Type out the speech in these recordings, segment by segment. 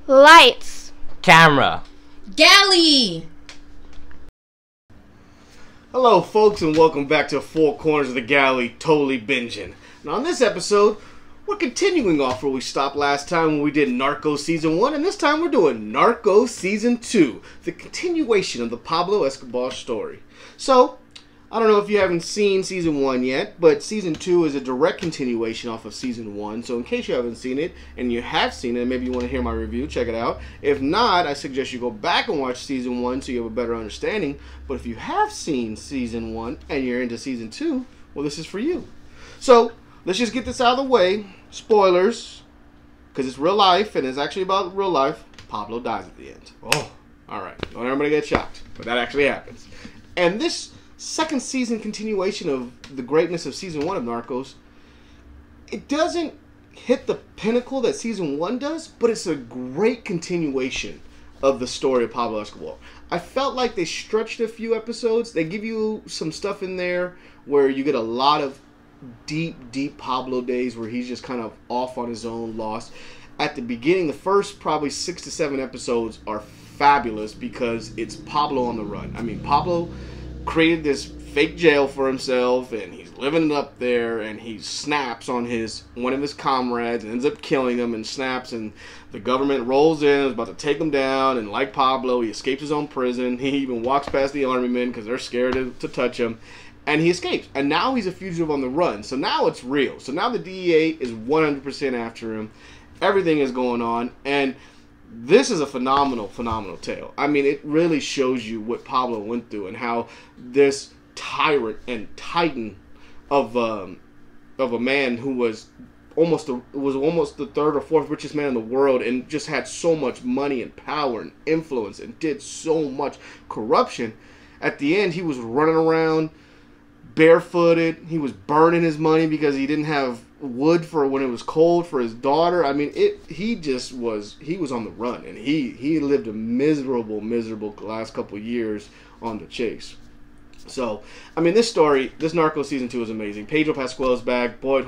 Lights. Camera. Galley. Hello folks, and welcome back to Four Corners of the Galley Totally Binging. Now on this episode, we're continuing off where we stopped last time when we did Narcos Season 1, and this time we're doing Narcos Season 2, the continuation of the Pablo Escobar story. So, I don't know if you haven't seen Season 1 yet, but Season 2 is a direct continuation off of Season 1, so in case you haven't seen it, and you have seen it, and maybe you want to hear my review, check it out. If not, I suggest you go back and watch Season 1 so you have a better understanding. But if you have seen Season 1 and you're into Season 2, well, this is for you. So, let's just get this out of the way. Spoilers, because it's real life, and it's actually about real life. Pablo dies at the end. Oh, alright. Don't everybody get shocked, but that actually happens. And this second season continuation of the greatness of Season 1 of Narcos, it doesn't hit the pinnacle that Season 1 does, but it's a great continuation of the story of Pablo Escobar. I felt like they stretched a few episodes. They give you some stuff in there where you get a lot of deep Pablo days where he's just kind of off on his own, lost. At the beginning, the first probably 6 to 7 episodes are fabulous because it's Pablo on the run. I mean, Pablo created this fake jail for himself, and he's living up there, and he snaps on one of his comrades and ends up killing him, and snaps, and the government rolls in, is about to take him down, and like Pablo, he escapes his own prison. He even walks past the army men because they're scared to touch him, and he escapes. And now he's a fugitive on the run. So now it's real. So now the DEA is 100% after him. Everything is going on, and this is a phenomenal tale. I mean, it really shows you what Pablo went through and how this tyrant and titan of a man who was almost the third or fourth richest man in the world, and just had so much money and power and influence and did so much corruption. At the end, he was running around barefooted. He was burning his money because he didn't have wood for when it was cold for his daughter. I mean, he was on the run, and he lived a miserable last couple of years on the chase. So, I mean, this Narcos Season 2 is amazing. Pedro Pascual is back. Boyd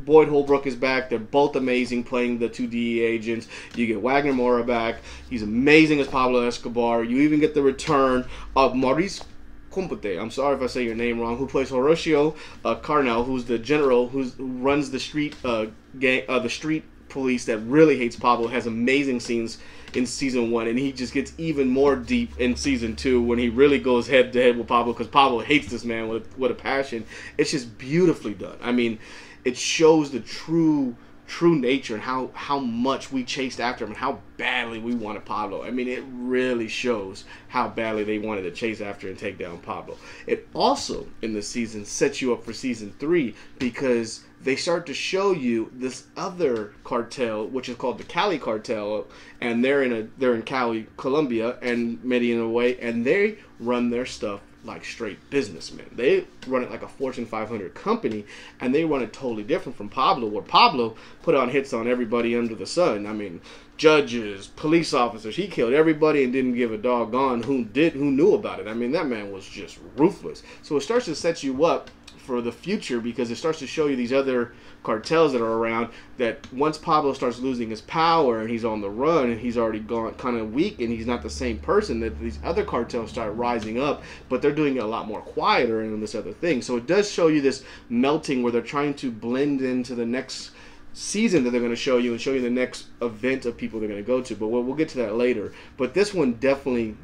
Holbrook is back. They're both amazing playing the two DEA agents. You get Wagner Moura back. He's amazing as Pablo Escobar. You even get the return of Maurice Compte, I'm sorry if I say your name wrong, who plays Horacio Carnell, who's the general who runs the street the street police that really hates Pablo. Has amazing scenes in Season 1, and he just gets even more deep in Season 2 when he really goes head to head with Pablo, because Pablo hates this man with a passion. It's just beautifully done. I mean, it shows the true nature and how much we chased after him and how badly we wanted Pablo. I mean, it really shows how badly they wanted to chase after and take down Pablo. It also, in the season, sets you up for Season 3 because they start to show you this other cartel, which is called the Cali cartel, and they're in Cali, Colombia, and Medellin away, and they run their stuff like straight businessmen. They run it like a Fortune 500 company, and they run it totally different from Pablo, where Pablo put on hits on everybody under the sun. I mean, judges, police officers, he killed everybody and didn't give a doggone who knew about it. I mean, that man was just ruthless. So it starts to set you up for the future, because it starts to show you these other cartels that are around, that once Pablo starts losing his power and he's on the run and he's already gone kind of weak and he's not the same person, that these other cartels start rising up, but they're doing it a lot more quieter and this other thing. So it does show you this melting where they're trying to blend into the next season that they're going to show you, and show you the next event of people they're going to go to, but we'll get to that later. But this one definitely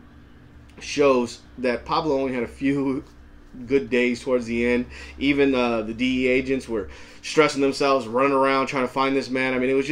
shows that Pablo only had a few good days towards the end. Even the DEA agents were stressing themselves, running around trying to find this man. I mean, it's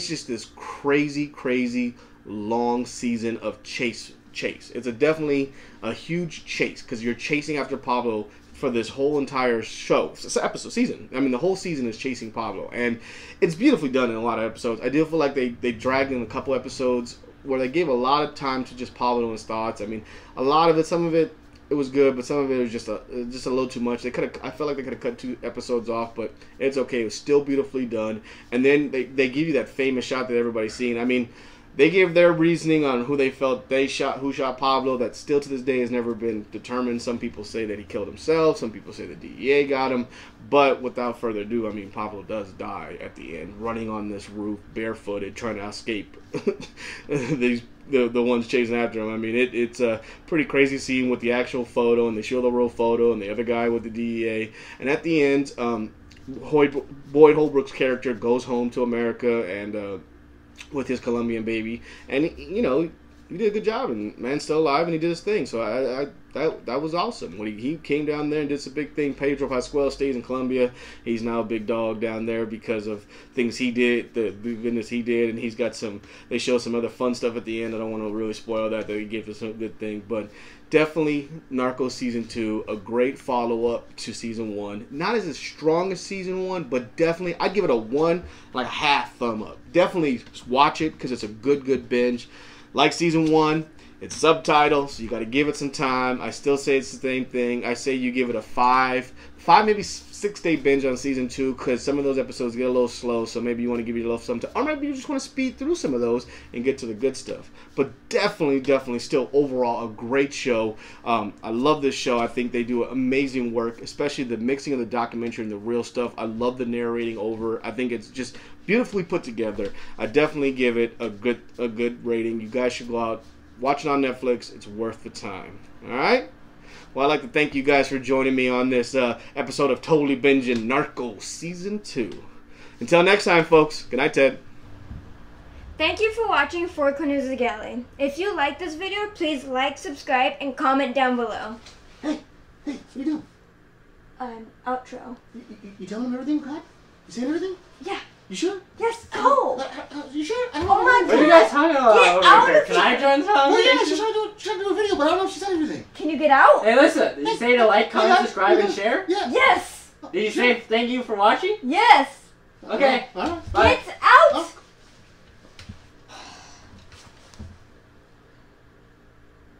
just this crazy long season of chase. It's definitely a huge chase, because you're chasing after Pablo for this whole entire season. I mean, the whole season is chasing Pablo, and it's beautifully done in a lot of episodes. I do feel like they dragged in a couple episodes where they gave a lot of time to just Pablo and his thoughts. I mean, a lot of it, some of it was good, but some of it was just a little too much. I felt like they could have cut 2 episodes off, but it's okay. It was still beautifully done. And then they give you that famous shot that everybody's seen. I mean, They gave their reasoning on who they felt who shot Pablo. That still to this day has never been determined. Some people say that he killed himself. Some people say the DEA got him. But without further ado, I mean, Pablo does die at the end, running on this roof, barefooted, trying to escape the ones chasing after him. I mean, it's a pretty crazy scene with the actual photo, and they show the real photo, and the other guy with the DEA. And at the end, Boyd Holbrook's character goes home to America and with his Colombian baby, and he did a good job, and man's still alive, and he did his thing. So that was awesome when he came down there and did some big thing. Pedro Pascual stays in Colombia. He's now a big dog down there because of things he did, the business he did, and he's got some. They show some other fun stuff at the end. I don't want to really spoil that. They gave us a good thing, but definitely Narcos Season 2, a great follow-up to Season 1. Not as strong as Season 1, but definitely, I'd give it a 1.5 thumb up. Definitely watch it because it's a good binge. Like Season 1, it's subtitled, so you got to give it some time. I still say it's the same thing. I say you give it a 5 maybe 6 day binge on Season 2 because some of those episodes get a little slow, so maybe you want to give it a little some time. Or maybe you just want to speed through some of those and get to the good stuff. But definitely still overall a great show. I love this show. I think they do amazing work, especially the mixing of the documentary and the real stuff. I love the narrating over. I think it's just beautifully put together. I definitely give it a good rating. You guys should go out, watch it on Netflix. It's worth the time. All right? Well, I'd like to thank you guys for joining me on this episode of Totally Binging Narcos Season 2. Until next time, folks. Good night, Ted. Thank you for watching Four Corners of the Galley. If you like this video, please like, subscribe, and comment down below. Hey, what are you doing? Outro. You telling them everything, God? You saying everything? Yeah. You sure? Yes. Go. You sure? I don't Oh my know. God. What are you guys talking about Get over out here? of Can I here. join the Well, yeah, conversation? she's trying to do a video, but I don't know if she said everything. Can you get out? Hey, listen. Did you say to like, comment, subscribe, and share? Yeah. Yes. Did you say thank you for watching? Yes. Okay. All right. Bye. Get out. Oh.